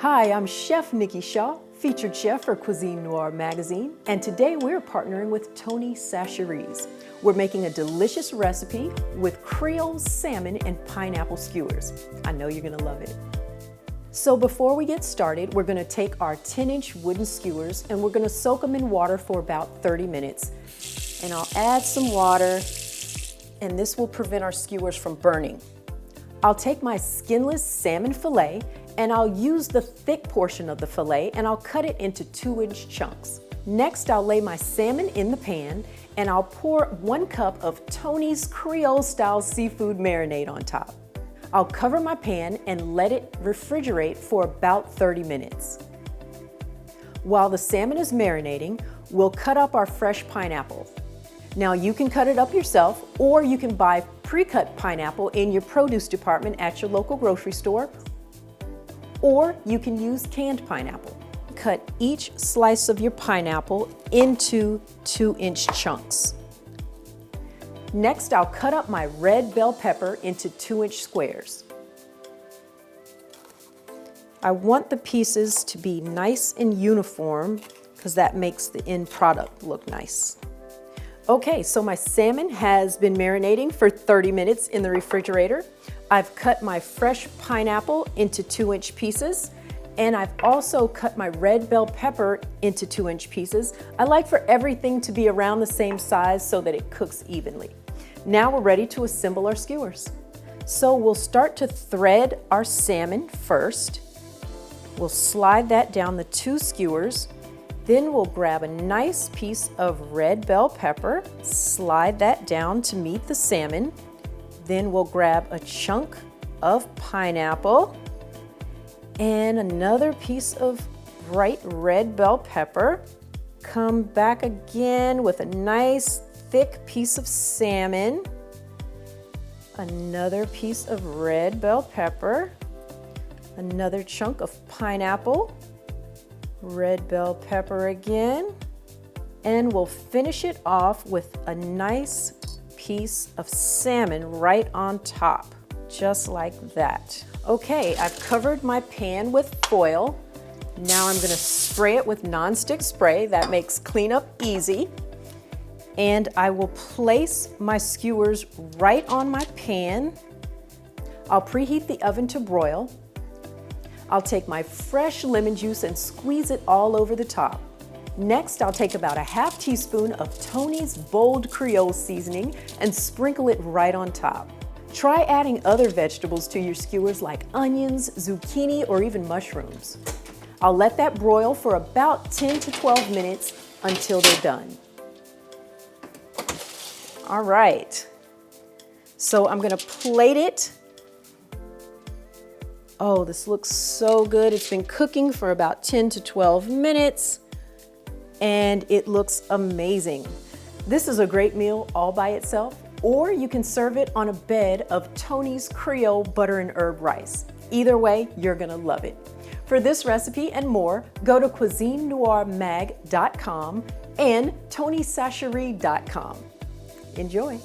Hi, I'm Chef Nikki Shaw, featured chef for Cuisine Noir magazine, and today we're partnering with Tony Chachere's. We're making a delicious recipe with Creole salmon and pineapple skewers. I know you're gonna love it. So before we get started, we're gonna take our 10-inch wooden skewers and we're gonna soak them in water for about 30 minutes. And I'll add some water, and this will prevent our skewers from burning. I'll take my skinless salmon fillet and I'll use the thick portion of the fillet and I'll cut it into 2-inch chunks. Next, I'll lay my salmon in the pan and I'll pour 1 cup of Tony's Creole style seafood marinade on top. I'll cover my pan and let it refrigerate for about 30 minutes. While the salmon is marinating, we'll cut up our fresh pineapple. Now you can cut it up yourself, or you can buy pre-cut pineapple in your produce department at your local grocery store, or you can use canned pineapple. Cut each slice of your pineapple into 2-inch chunks. Next, I'll cut up my red bell pepper into 2-inch squares. I want the pieces to be nice and uniform because that makes the end product look nice. Okay, so my salmon has been marinating for 30 minutes in the refrigerator. I've cut my fresh pineapple into 2-inch pieces, and I've also cut my red bell pepper into 2-inch pieces. I like for everything to be around the same size so that it cooks evenly. Now we're ready to assemble our skewers. So we'll start to thread our salmon first. We'll slide that down the 2 skewers. Then we'll grab a nice piece of red bell pepper, slide that down to meet the salmon. Then we'll grab a chunk of pineapple and another piece of bright red bell pepper. Come back again with a nice thick piece of salmon, another piece of red bell pepper, another chunk of pineapple, red bell pepper again, and we'll finish it off with a nice piece of salmon right on top, just like that. Okay, I've covered my pan with foil. Now I'm gonna spray it with nonstick spray. That makes cleanup easy. And I will place my skewers right on my pan. I'll preheat the oven to broil. I'll take my fresh lemon juice and squeeze it all over the top. Next, I'll take about a ½ teaspoon of Tony's Bold Creole seasoning and sprinkle it right on top. Try adding other vegetables to your skewers like onions, zucchini, or even mushrooms. I'll let that broil for about 10 to 12 minutes until they're done. All right, so I'm gonna plate it. Oh, this looks so good. It's been cooking for about 10 to 12 minutes and it looks amazing. This is a great meal all by itself, or you can serve it on a bed of Tony's Creole butter and herb rice. Either way, you're gonna love it. For this recipe and more, go to cuisinenoirmag.com and tonysachere.com. Enjoy.